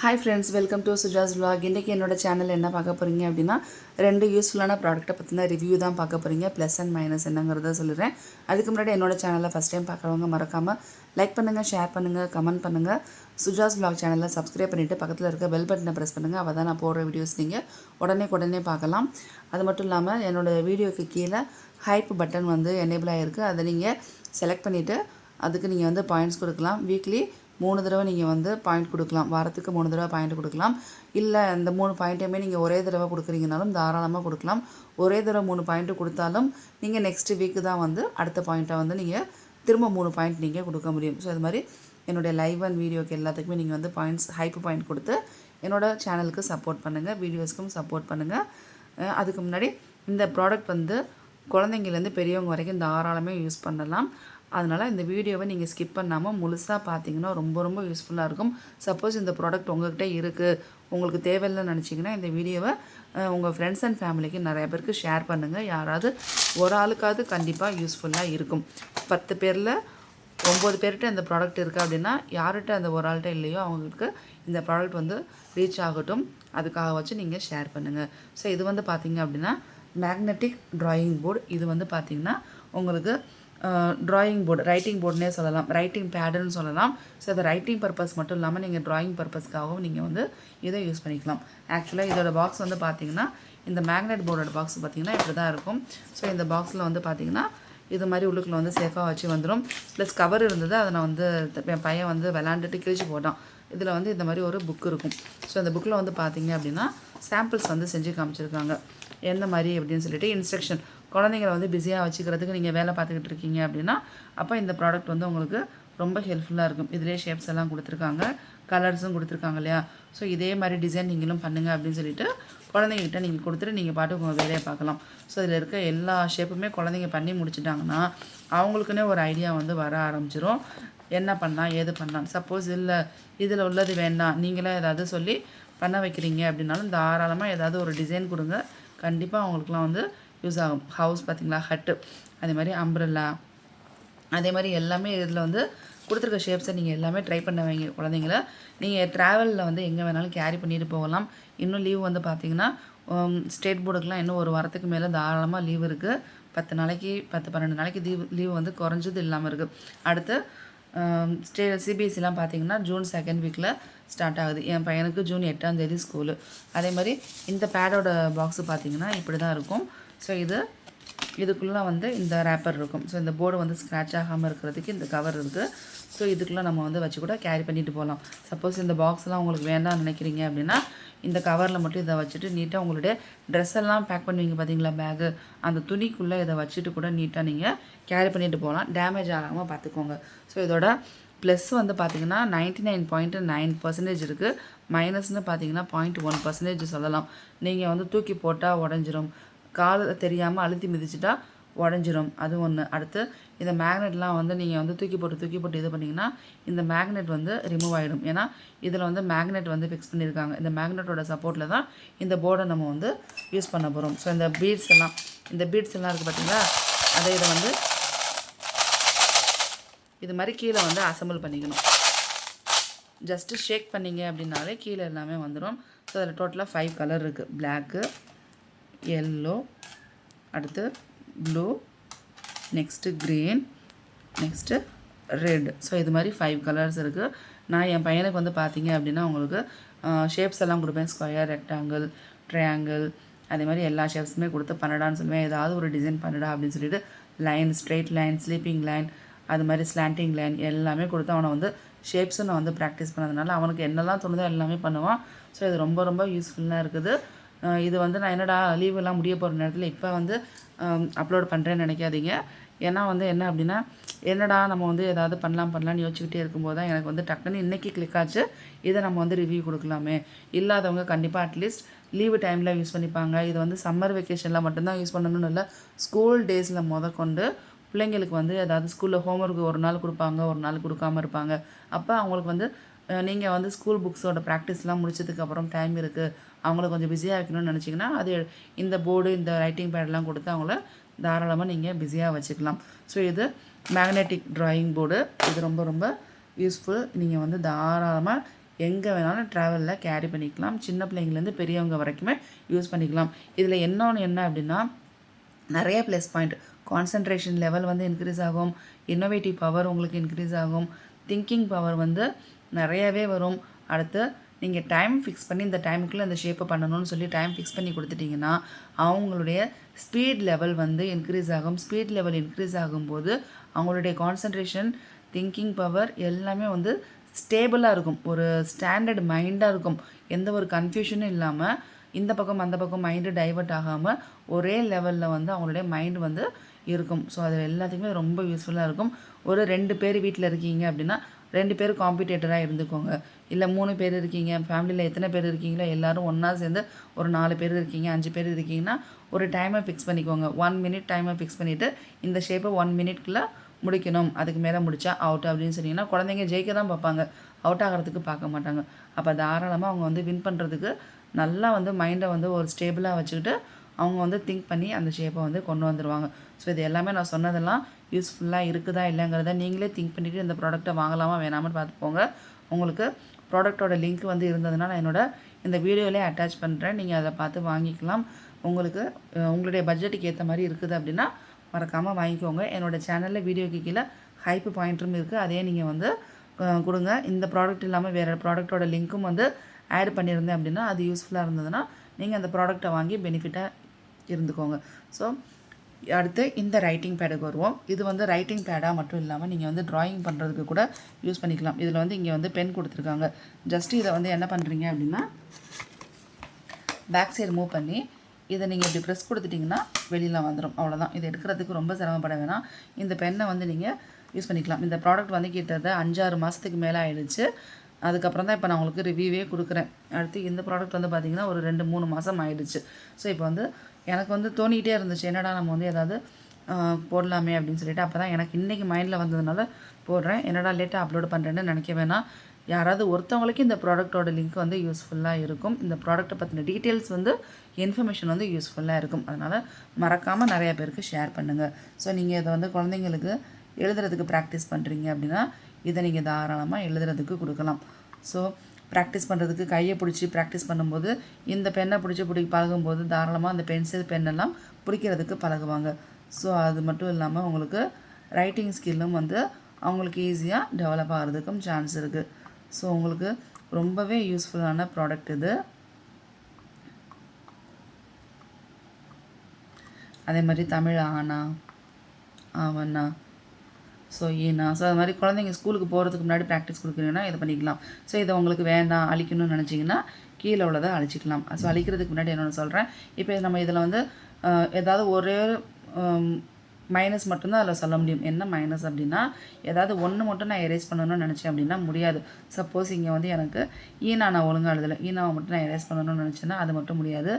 Hi friends, welcome to Suja's vlog. இன்றைக்கி என்னோட channel என்ன பார்க்க போகிறீங்க அப்படின்னா ரெண்டு யூஸ்ஃபுல்லான ப்ராடக்ட்டை பற்றின ரிவ்யூ தான் பார்க்க போகிறீங்க. ப்ளஸ் அண்ட் மைனஸ் என்னங்கிறத சொல்லுறேன். அதுக்கு முன்னாடி என்னோட சேனலை ஃபஸ்ட் டைம் பார்க்குறவங்க மறக்காமல் லைக் பண்ணுங்கள், ஷேர் பண்ணுங்கள், கமெண்ட் பண்ணுங்கள். சுஜாஸ் vlog சேனலில் சப்ஸ்கிரைப் பண்ணிவிட்டு பக்கத்தில் இருக்க பெல் பட்டனை ப்ரெஸ் பண்ணுங்கள். அவள் தான் நான் போடுற வீடியோஸ் நீங்கள் உடனே பார்க்கலாம். அது மட்டும் இல்லாமல் என்னோடய வீடியோக்கு கீழே ஹைப் பட்டன் வந்து எனேபிள் ஆகிருக்கு. அதை நீங்கள் செலக்ட் பண்ணிவிட்டு அதுக்கு நீங்கள் வந்து பாயிண்ட்ஸ் கொடுக்கலாம். வீக்லி 3 தடவை நீங்கள் வந்து பாயிண்ட் கொடுக்கலாம். வாரத்துக்கு 3 தடவை பாயிண்ட் கொடுக்கலாம். இல்லை இந்த 3 பாயிண்ட்டையுமே நீங்கள் ஒரே தடவை கொடுக்குறீங்கனாலும் தாராளமாக கொடுக்கலாம். ஒரே தடவை 3 பாயிண்ட்டு கொடுத்தாலும் நீங்கள் நெக்ஸ்ட் வீக்கு தான் வந்து அடுத்த பாயிண்ட்டை வந்து நீங்கள் திரும்ப 3 பாயிண்ட் நீங்கள் கொடுக்க முடியும். ஸோ இது மாதிரி என்னுடைய லைவ் அண்ட் வீடியோக்கு எல்லாத்துக்குமே நீங்கள் வந்து பாயிண்ட்ஸ் ஹைப் பாயிண்ட் கொடுத்து என்னோடய சேனலுக்கு சப்போர்ட் பண்ணுங்கள், வீடியோஸ்க்கும் சப்போர்ட் பண்ணுங்கள். அதுக்கு முன்னாடி இந்த ப்ராடக்ட் வந்து குழந்தைங்கலேருந்து பெரியவங்க வரைக்கும் தாராளமாக யூஸ் பண்ணலாம். அதனால் இந்த வீடியோவை நீங்கள் ஸ்கிப் பண்ணாமல் முழுசாக பார்த்தீங்கன்னா ரொம்ப யூஸ்ஃபுல்லாக இருக்கும். சப்போஸ் இந்த ப்ராடக்ட் உங்கள்கிட்ட இருக்குது, உங்களுக்கு தேவையில்லைன்னு நினச்சிங்கன்னா இந்த வீடியோவை உங்கள் ஃப்ரெண்ட்ஸ் அண்ட் ஃபேமிலிக்கு நிறைய பேருக்கு ஷேர் பண்ணுங்கள். யாராவது ஒரு ஆளுக்காவது கண்டிப்பாக யூஸ்ஃபுல்லாக இருக்கும். 10 பேரில் 9 பேர்கிட்ட இந்த ப்ராடக்ட் இருக்குது அப்படின்னா யார்கிட்ட அந்த ஒரு ஆள்கிட்ட இல்லையோ அவங்களுக்கு இந்த ப்ராடக்ட் வந்து ரீச் ஆகட்டும். அதுக்காக வச்சு நீங்கள் ஷேர் பண்ணுங்கள். ஸோ இது வந்து பார்த்திங்க அப்படின்னா மேக்னெட்டிக் ட்ராயிங் போர்டு. இது வந்து பார்த்திங்கன்னா உங்களுக்கு ட்ராயிங் போர்டு, ரைட்டிங் போர்டுனே சொல்லலாம், ரைட்டிங் பேடுன்னு சொல்லலாம். ஸோ அதை ரைட்டிங் பர்பஸ் மட்டும் இல்லாமல் நீங்கள் ட்ராயிங் பர்பஸ்க்காகவும் நீங்கள் வந்து இதை யூஸ் பண்ணிக்கலாம். ஆக்சுவலாக இதோட பாக்ஸ் வந்து பார்த்திங்கன்னா இந்த மேக்னெட் போர்டோட பாக்ஸ் பார்த்திங்கன்னா இப்படி தான் இருக்கும். ஸோ இந்த பாக்ஸில் வந்து பார்த்திங்கன்னா இது மாதிரி உள்ளுக்குள்ள வந்து சேஃபாக வச்சு வந்துடும். ப்ளஸ் கவர் இருந்தது, அதை நான் வந்து என் பையன் வந்து விளாண்டுட்டு கிழிச்சு போட்டான். இதில் வந்து இந்த மாதிரி ஒரு புக் இருக்கும். ஸோ அந்த புக்கில் வந்து பார்த்திங்க அப்படின்னா சாம்பிள்ஸ் வந்து செஞ்சு காமிச்சிருக்காங்க எந்த மாதிரி அப்படின்னு சொல்லிட்டு இன்ஸ்ட்ரக்ஷன். குழந்தைங்களை வந்து பிஸியாக வச்சுக்கிறதுக்கு நீங்கள் வேலை பார்த்துக்கிட்டு இருக்கீங்க அப்படின்னா அப்போ இந்த ப்ராடக்ட் வந்து உங்களுக்கு ரொம்ப ஹெல்ப்ஃபுல்லாக இருக்கும். இதிலே ஷேப்ஸ் எல்லாம் கொடுத்துருக்காங்க, கலர்ஸும் கொடுத்துருக்காங்க இல்லையா. ஸோ இதே மாதிரி டிசைன் நீங்களும் பண்ணுங்கள் அப்படின்னு சொல்லிட்டு குழந்தைங்ககிட்ட நீங்கள் கொடுத்துட்டு நீங்கள் பாட்டுக்கு உங்கள் வேலையை பார்க்கலாம். ஸோ இதில் இருக்க எல்லா ஷேப்புமே குழந்தைங்க பண்ணி முடிச்சிட்டாங்கன்னா அவங்களுக்குன்னே ஒரு ஐடியா வந்து வர ஆரம்பிச்சிடும். என்ன பண்ணலாம், ஏது பண்ணலாம். சப்போஸ் இல்லை இதில் உள்ளது வேண்டாம், நீங்களே ஏதாவது சொல்லி பண்ண வைக்கிறீங்க அப்படின்னாலும் தாராளமாக ஏதாவது ஒரு டிசைன் கொடுங்க. கண்டிப்பாக அவங்களுக்குலாம் வந்து யூஸ் ஆகும். ஹவுஸ் பார்த்திங்களா, ஹட்டு, அதே மாதிரி அம்ப்ரெல்லா, அதே மாதிரி எல்லாமே இதில் வந்து கொடுத்துருக்க ஷேப்ஸை நீங்கள் எல்லாமே ட்ரை பண்ண வைங்க குழந்தைங்கள. நீங்கள் ட்ராவலில் வந்து எங்கே வேணாலும் கேரி பண்ணிட்டு போகலாம். இன்னும் லீவ் வந்து பார்த்திங்கன்னா ஸ்டேட் போர்டுக்கெலாம் இன்னும் ஒரு வாரத்துக்கு மேலே தாராளமாக லீவ் இருக்குது. 10 நாளைக்கு 10-12 நாளைக்கு லீவ் வந்து குறைஞ்சது இல்லாமல் இருக்குது. அடுத்து சிபிஎஸ்சிலாம் பார்த்திங்கன்னா ஜூன் 2nd வீக்கில் ஸ்டார்ட் ஆகுது. என் பையனுக்கு ஜூன் 8ஆம் தேதி ஸ்கூலு. அதே மாதிரி இந்த பேடோட பாக்ஸு பார்த்திங்கன்னா இப்படி தான் இருக்கும். ஸோ இதுக்குள்ளே வந்து இந்த ரேப்பர் இருக்கும். ஸோ இந்த போர்டு வந்து ஸ்க்ராட்ச் ஆகாமல் இருக்கிறதுக்கு இந்த கவர் இருக்குது. ஸோ இதுக்குள்ளே நம்ம வந்து வச்சு கூட கேரி பண்ணிட்டு போகலாம். சப்போஸ் இந்த பாக்ஸ்லாம் உங்களுக்கு வேண்டாம்னு நினைக்கிறீங்க அப்படின்னா இந்த கவரில் மட்டும் இதை வச்சுட்டு நீட்டாக உங்களுடைய ட்ரெஸ் எல்லாம் பேக் பண்ணுவீங்க பார்த்தீங்களா, பேகு, அந்த துணிக்குள்ளே இதை வச்சுட்டு கூட நீட்டாக நீங்கள் கேரி பண்ணிட்டு போகலாம். டேமேஜ் ஆகாமல் பார்த்துக்கோங்க. ஸோ இதோட ப்ளஸ் வந்து பார்த்திங்கன்னா 99.9% இருக்குது. மைனஸ்னு பார்த்திங்கன்னா 0.1% சொல்லலாம். நீங்கள் வந்து தூக்கி போட்டால் உடஞ்சிரும், கால் தெரியாமல் அழுத்தி மிதிச்சிட்டா உடஞ்சிரும், அது ஒன்று. அடுத்து இந்த மேக்னெட்லாம் வந்து நீங்கள் வந்து தூக்கி போட்டு இது பண்ணிங்கன்னா இந்த மேக்னெட் வந்து ரிமூவ் ஆகிடும். ஏன்னா இதில் வந்து மேக்னெட் வந்து ஃபிக்ஸ் பண்ணியிருக்காங்க. இந்த மேக்னெட்டோட சப்போர்ட்டில் தான் இந்த போர்டை நம்ம வந்து யூஸ் பண்ண போகிறோம். ஸோ இந்த பீட்ஸ் எல்லாம் இருக்குது பார்த்தீங்களா, அதை இதை வந்து இது மாதிரி கீழே வந்து அசம்பிள் பண்ணிக்கணும். ஜஸ்ட்டு ஷேக் பண்ணிங்க அப்படின்னாலே கீழே எல்லாமே வந்துடும். ஸோ அதில் டோட்டலாக 5 கலர் இருக்குது. பிளாக்கு, எல்லோ, அடுத்து blue, next green, next red. So இது மாதிரி 5 கலர்ஸ் இருக்குது. நான் என் பையனுக்கு வந்து பார்த்திங்க அப்படின்னா உங்களுக்கு ஷேப்ஸ் எல்லாம் கொடுப்பேன். ஸ்கொயர், ரெக்டாங்கிள், ட்ரையாங்கிள், அதே மாதிரி எல்லா ஷேப்ஸுமே கொடுத்து பண்ணடான்னு சொல்லுவேன். ஏதாவது ஒரு டிசைன் பண்ணடா அப்படின்னு சொல்லிட்டு line, straight line, sleeping line, அது மாதிரி ஸ்லாண்டிங் லைன் எல்லாமே கொடுத்து அவனை வந்து ஷேப்ஸும் நான் வந்து ப்ராக்டிஸ் பண்ணதுனால அவனுக்கு என்னெல்லாம் தோணுதோ எல்லாமே பண்ணுவான். ஸோ இது ரொம்ப யூஸ்ஃபுல்லாக இருக்குது. இது வந்து நான் என்னடா லீவெல்லாம் முடிய போகிற நேரத்தில் இப்போ வந்து அப்லோட் பண்ணுறேன்னு நினைக்காதீங்க. ஏன்னா வந்து என்ன அப்படின்னா என்னடா நம்ம வந்து ஏதாவது பண்ணலான்னு யோசிச்சுக்கிட்டே இருக்கும்போது தான் எனக்கு வந்து டக்குன்னு இன்றைக்கி கிளிக் ஆச்சு, இதை நம்ம வந்து ரிவ்யூ கொடுக்கலாமே. இல்லாதவங்க கண்டிப்பாக அட்லீஸ்ட் லீவு டைமில் யூஸ் பண்ணிப்பாங்க. இது வந்து சம்மர் வெக்கேஷனில் மட்டும்தான் யூஸ் பண்ணணும்னு இல்லை, ஸ்கூல் டேஸில் கொண்டு பிள்ளைங்களுக்கு வந்து ஏதாவது ஸ்கூலில் ஹோம்ஒர்க் ஒரு நாள் கொடுப்பாங்க, ஒரு நாள் கொடுக்காமல் இருப்பாங்க. அப்போ அவங்களுக்கு வந்து நீங்கள் வந்து ஸ்கூல் புக்ஸோட ப்ராக்டிஸ்லாம் முடிச்சதுக்கப்புறம் டைம் இருக்குது, அவங்கள கொஞ்சம் பிஸியாக வைக்கணும்னு நினச்சிங்கன்னா அது இந்த போர்டு, இந்த ரைட்டிங் பேடெலாம் கொடுத்து அவங்கள தாராளமாக நீங்கள் பிஸியாக வச்சுக்கலாம். ஸோ இது மேக்னெட்டிக் ட்ராயிங் போர்டு. இது ரொம்ப யூஸ்ஃபுல். நீங்கள் வந்து தாராளமாக எங்கே வேணாலும் ட்ராவலில் கேரி பண்ணிக்கலாம். சின்ன பிள்ளைங்கள்லேருந்து பெரியவங்க வரைக்குமே யூஸ் பண்ணிக்கலாம். இதில் இன்னொன்று என்ன அப்படின்னா, நிறைய ப்ளஸ் பாயிண்ட். கான்சன்ட்ரேஷன் லெவல் வந்து இன்க்ரீஸ் ஆகும், இன்னோவேட்டிவ் பவர் உங்களுக்கு இன்க்ரீஸ் ஆகும், திங்கிங் பவர் வந்து நிறையவே வரும். அடுத்து நீங்கள் டைம் ஃபிக்ஸ் பண்ணி இந்த டைமுக்குள்ளே அந்த ஷேப்பை பண்ணணும்னு சொல்லி டைம் ஃபிக்ஸ் பண்ணி கொடுத்துட்டிங்கன்னா அவங்களுடைய ஸ்பீட் லெவல் வந்து இன்க்ரீஸ் ஆகும். ஸ்பீட் லெவல் இன்க்ரீஸ் ஆகும்போது அவங்களுடைய கான்சன்ட்ரேஷன், திங்கிங் பவர் எல்லாமே வந்து ஸ்டேபிளாக இருக்கும். ஒரு ஸ்டாண்டர்ட் மைண்டாக இருக்கும். எந்த ஒரு கன்ஃபியூஷனும் இல்லாமல் இந்த பக்கம் அந்த பக்கம் மைண்டு டைவர்ட் ஆகாமல் ஒரே லெவலில் வந்து அவங்களுடைய மைண்டு வந்து இருக்கும். ஸோ அது எல்லாத்துக்குமே ரொம்ப யூஸ்ஃபுல்லாக இருக்கும். ஒரு 2 பேர் வீட்டில் இருக்கீங்க அப்படின்னா 2 பேர் காம்படிட்டராக இருந்துக்கோங்க. இல்லை 3 பேர் இருக்கீங்க, ஃபேமிலியில் எத்தனை பேர் இருக்கீங்களோ எல்லோரும் ஒன்றா சேர்ந்து ஒரு 4 பேர் இருக்கீங்க, 5 பேர் இருக்கீங்கன்னா ஒரு டைமை ஃபிக்ஸ் பண்ணிக்கோங்க. 1 மினிட் டைமை ஃபிக்ஸ் பண்ணிவிட்டு இந்த ஷேப்பை 1 மினிட்குள்ளே முடிக்கணும், அதுக்கு மேலே முடித்தா அவுட் அப்படின்னு சொன்னீங்கன்னா குழந்தைங்க ஜெயிக்க தான் பார்ப்பாங்க, அவுட் ஆகிறதுக்கு பார்க்க மாட்டாங்க. அப்போ தாராளமாக அவங்க வந்து வின் பண்ணுறதுக்கு நல்லா வந்து மைண்டை வந்து ஒரு ஸ்டேபிளாக வச்சுக்கிட்டு அவங்க வந்து திங்க் பண்ணி அந்த ஷேப்பை வந்து கொண்டு வந்துடுவாங்க. ஸோ இது எல்லாமே நான் சொன்னதெல்லாம் யூஸ்ஃபுல்லாக இருக்குதா இல்லைங்கிறத நீங்களே திங்க் பண்ணிவிட்டு இந்த ப்ராடக்ட்டை வாங்கலாமா வேணாமல் பார்த்துக்கோங்க. உங்களுக்கு ப்ராடக்ட்டோட லிங்க் வந்து இருந்ததுன்னா நான் இந்த வீடியோவிலே அட்டாச் பண்ணுறேன், நீங்கள் அதை பார்த்து வாங்கிக்கலாம். உங்களுக்கு உங்களுடைய பட்ஜெட்டுக்கு ஏற்ற மாதிரி இருக்குது அப்படின்னா மறக்காமல் வாங்கிக்கோங்க. என்னோடய சேனலில் வீடியோக்கு கீழே ஹைப் பாயிண்ட்டும் இருக்குது, அதையே நீங்கள் வந்து கொடுங்க. இந்த ப்ராடக்ட் இல்லாமல் வேறு ப்ராடக்ட்டோட லிங்க்கும் வந்து ஆட் பண்ணியிருந்தேன் அப்படின்னா அது யூஸ்ஃபுல்லாக இருந்ததுன்னா நீங்கள் அந்த ப்ராடக்ட்டை வாங்கி பெனிஃபிட்டாக இருந்துக்கோங்க. ஸோ அடுத்து இந்த ரைட்டிங் பேடுக்கு வருவோம். இது வந்து ரைட்டிங் பேடாக மட்டும் இல்லாமல் நீங்கள் வந்து ட்ராயிங் பண்ணுறதுக்கு கூட யூஸ் பண்ணிக்கலாம். இதில் வந்து இங்கே வந்து பென் கொடுத்துருக்காங்க. ஜஸ்ட்டு இதை வந்து என்ன பண்ணுறீங்க அப்படின்னா பேக் சைடு மூவ் பண்ணி இதை நீங்கள் இப்படி ப்ரெஸ் கொடுத்துட்டிங்கன்னா வெளியில் வந்துடும். அவ்வளோதான். இது எடுக்கிறதுக்கு ரொம்ப சிரமப்பட வேணாம். இந்த பென்னை வந்து நீங்கள் யூஸ் பண்ணிக்கலாம். இந்த ப்ராடக்ட் வந்து கிட்டத்தட்ட 5-6 மாதத்துக்கு மேலே ஆகிடுச்சு. அதுக்கப்புறம் தான் இப்போ நான் உங்களுக்கு ரிவ்யூவே கொடுக்குறேன். அடுத்து இந்த ப்ராடக்ட் வந்து பார்த்திங்கன்னா ஒரு 2-3 மாதம் ஆகிடுச்சு. ஸோ இப்போ வந்து எனக்கு வந்து தோணிகிட்டே இருந்துச்சு, என்னடா நம்ம வந்து ஏதாவது போடலாமே அப்படின்னு சொல்லிட்டு. அப்போ தான் எனக்கு இன்றைக்கி மைண்டில் வந்ததுனால போடுறேன். என்னடா லேட்டாக அப்லோட் பண்ணுறேன்னு நினைக்க வேணாம். யாராவது ஒருத்தவங்களுக்கு இந்த ப்ராடக்ட்டோட லிங்க் வந்து யூஸ்ஃபுல்லாக இருக்கும். இந்த ப்ராடக்ட்டை பற்றின டீட்டெயில்ஸ் வந்து இன்ஃபர்மேஷன் வந்து யூஸ்ஃபுல்லாக இருக்கும். அதனால் மறக்காமல் நிறையா பேருக்கு ஷேர் பண்ணுங்கள். ஸோ நீங்கள் இதை வந்து குழந்தைங்களுக்கு எழுதுறதுக்கு ப்ராக்டிஸ் பண்ணுறீங்க அப்படின்னா இதை நீங்கள் தாராளமாக எழுதுறதுக்கு கொடுக்கலாம். ஸோ ப்ராக்டிஸ் பண்ணுறதுக்கு கையை பிடிச்சி ப்ராக்டிஸ் பண்ணும்போது இந்த பெண்ணை பிடிச்சி பழகும்போது தாராளமாக அந்த பென்சில் பெண்ணெல்லாம் பிடிக்கிறதுக்கு பழகுவாங்க. ஸோ அது மட்டும் இல்லாமல் உங்களுக்கு ரைட்டிங் ஸ்கில்லும் வந்து அவங்களுக்கு ஈஸியாக டெவலப் ஆகிறதுக்கும் சான்ஸ் இருக்குது. ஸோ உங்களுக்கு ரொம்பவே யூஸ்ஃபுல்லான ப்ராடக்ட் இது. அதே மாதிரி தமிழ் ஆனா ஆவண்ணா, ஸோ ஏன்னா ஸோ அது மாதிரி குழந்தைங்க ஸ்கூலுக்கு போகிறதுக்கு முன்னாடி ப்ராக்டிஸ் கொடுக்குறீங்கன்னா இதை பண்ணிக்கலாம். ஸோ இதை உங்களுக்கு வேண்டாம் அழிக்கணும்னு நினச்சிங்கன்னா கீழே உள்ளதை அழிச்சிக்கலாம். ஸோ அழிக்கிறதுக்கு முன்னாடி என்னென்னு சொல்கிறேன். இப்போ நம்ம இதில் வந்து ஏதாவது ஒரே மைனஸ் மட்டும்தான் அதில் சொல்ல முடியும். என்ன மைனஸ் அப்படின்னா ஏதாவது ஒன்று மட்டும் நான் எரேஸ் பண்ணணும்னு நினச்சேன் அப்படின்னா முடியாது. சப்போஸ் இங்கே வந்து எனக்கு நான் ஒழுங்காக எழுதலை, ஈனாவை மட்டும் நான் எரேஸ் பண்ணணும்னு நினச்சேன்னா அது மட்டும் முடியாது.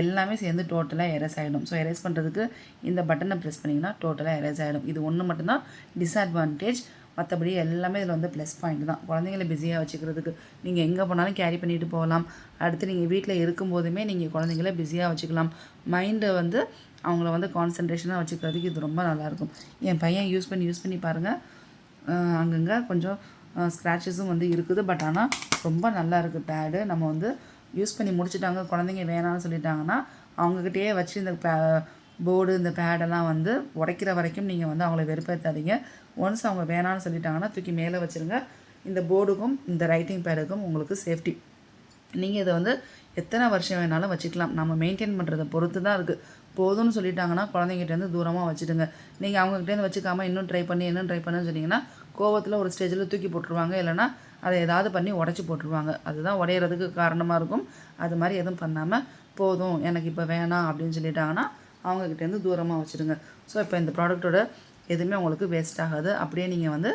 எல்லாமே சேர்ந்து டோட்டலாக எரேஸ் ஆகிடும். ஸோ எரேஸ் பண்ணுறதுக்கு இந்த பட்டனை ப்ரெஸ் பண்ணிங்கன்னா டோட்டலாக எரேஸ் ஆகிடும். இது ஒன்று மட்டும்தான் டிஸ்அட்வான்டேஜ். மற்றபடி எல்லாமே இதில் வந்து ப்ளஸ் பாயிண்ட் தான். குழந்தைங்களை பிஸியாக வச்சுக்கிறதுக்கு நீங்கள் எங்கே போனாலும் கேரி பண்ணிட்டு போகலாம். அடுத்து நீங்கள் வீட்டில் இருக்கும்போதுமே நீங்கள் குழந்தைங்கள பிஸியாக வச்சுக்கலாம். மைண்டை வந்து அவங்கள வந்து கான்சன்ட்ரேஷனாக வச்சுக்கிறதுக்கு இது ரொம்ப நல்லாயிருக்கும். என் பையன் யூஸ் பண்ணி பாருங்கள். அங்கங்கே கொஞ்சம் ஸ்க்ராச்சஸும் வந்து இருக்குது. பட் ஆனால் ரொம்ப நல்லா இருக்குது பேடு. நம்ம வந்து யூஸ் பண்ணி முடிச்சுட்டாங்க, குழந்தைங்க வேணான்னு சொல்லிட்டாங்கன்னா அவங்கக்கிட்டே வச்சு இந்த போர்டு இந்த பேடெல்லாம் வந்து உடைக்கிற வரைக்கும் நீங்கள் வந்து அவங்கள வெறுப்பேற்றாதீங்க. ஒன்ஸ் அவங்க வேணான்னு சொல்லிட்டாங்கன்னா தூக்கி மேலே வச்சுருங்க. இந்த போர்டுக்கும் இந்த ரைட்டிங் பேடுக்கும் உங்களுக்கு சேஃப்டி. நீங்கள் இதை வந்து எத்தனை வருஷம் வேணாலும் வச்சுக்கலாம். நம்ம மெயின்டைன் பண்ணுறதை பொறுத்து தான் இருக்குது. போதும்னு சொல்லிட்டாங்கன்னா குழந்தைங்கிட்டேருந்து தூரமாக வச்சுடுங்க. நீங்கள் அவங்ககிட்டேருந்து வச்சுக்காமல் இன்னும் ட்ரை பண்ணுன்னு சொன்னீங்கன்னா கோவத்தில் ஒரு ஸ்டேஜில் தூக்கி போட்டுருவாங்க, இல்லைனா அதை ஏதாவது பண்ணி உடச்சி போட்டுருவாங்க. அதுதான் உடையிறதுக்கு காரணமாக இருக்கும். அது மாதிரி எதுவும் பண்ணாமல் போதும் எனக்கு இப்போ வேணாம் அப்படின்னு சொல்லிட்டாங்கன்னா அவங்கக்கிட்டேருந்து தூரமாக வச்சுடுங்க. ஸோ இப்போ இந்த ப்ராடக்ட்டோட எதுவுமே உங்களுக்கு வேஸ்ட் ஆகாது. அப்படியே நீங்கள் வந்து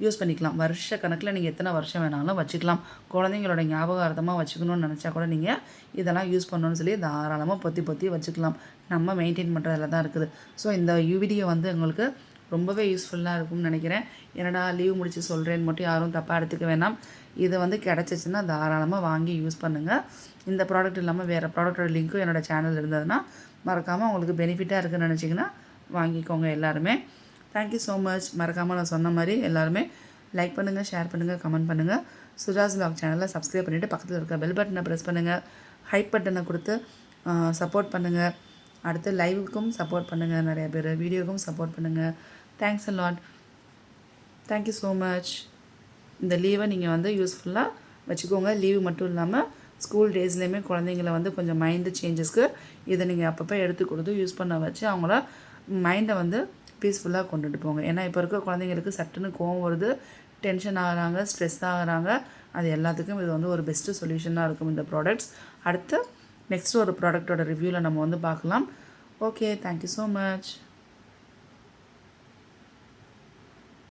யூஸ் பண்ணிக்கலாம். வருஷ கணக்கில் நீங்கள் எத்தனை வருஷம் வேணாலும் வச்சுக்கலாம். குழந்தைங்களோட ஞாபகார்த்தமாக வச்சுக்கணும்னு நினச்சா கூட நீங்கள் இதெல்லாம் யூஸ் பண்ணணும்னு சொல்லி தாராளமாக பொத்தி வச்சுக்கலாம். நம்ம மெயின்டைன் பண்ணுறதுல தான் இருக்குது. ஸோ இந்த வீடியோ வந்து உங்களுக்கு ரொம்பவே யூஸ்ஃபுல்லாக இருக்கும்னு நினைக்கிறேன். என்னடா லீவ் முடிச்சு சொல்கிறேன்னு மட்டும் யாரும் தப்பாக எடுத்துக்க வேணாம். இது வந்து கிடச்சிச்சின்னா தாராளமாக வாங்கி யூஸ் பண்ணுங்கள். இந்த ப்ராடக்ட் இல்லாமல் வேறு ப்ராடக்ட்டோட லிங்க்கும் என்னோடய சேனல் இருந்ததுன்னா மறக்காமல் உங்களுக்கு பெனிஃபிட்டாக இருக்குதுன்னு நினச்சிங்கன்னா வாங்கிக்கோங்க எல்லாருமே. Thank you so much. மறக்காமல் நான் சொன்ன மாதிரி எல்லாருமே லைக் பண்ணுங்கள், ஷேர் பண்ணுங்கள், கமெண்ட் பண்ணுங்கள். சுஜாஸ் vlog சேனலை சப்ஸ்கிரைப் பண்ணிவிட்டு பக்கத்தில் இருக்க பெல் பட்டனை ப்ரெஸ் பண்ணுங்கள், ஹைப் பட்டனை கொடுத்து சப்போர்ட் பண்ணுங்கள். அடுத்து லைவுக்கும் சப்போர்ட் பண்ணுங்கள், நிறைய பேர் வீடியோவுக்கும் சப்போர்ட் பண்ணுங்கள். Thanks a lot. Thank you so much. இந்த லீவை நீங்கள் வந்து யூஸ்ஃபுல்லாக வச்சுக்கோங்க. லீவு மட்டும் இல்லாமல் ஸ்கூல் டேஸ்லேயுமே குழந்தைங்கள வந்து கொஞ்சம் மைண்டு சேஞ்சஸ்க்கு இதை நீங்கள் அப்பப்போ எடுத்து கொடுத்து யூஸ் பண்ண வச்சு அவங்கள மைண்டை வந்து பீஸ்ஃபுல்லாக கொண்டுட்டு போங்க. ஏன்னா இப்போ இருக்க குழந்தைங்களுக்கு சட்டுன்னு கோவம் வருது, டென்ஷன் ஆகுறாங்க, ஸ்ட்ரெஸ் ஆகுறாங்க. அது எல்லாத்துக்கும் இது வந்து ஒரு பெஸ்ட்டு சொல்யூஷனாக இருக்கும் இந்த ப்ராடக்ட்ஸ். அடுத்து நெக்ஸ்ட் ஒரு ப்ராடக்டோட ரிவ்யூவில் நம்ம வந்து பார்க்கலாம். Okay, thank you so much.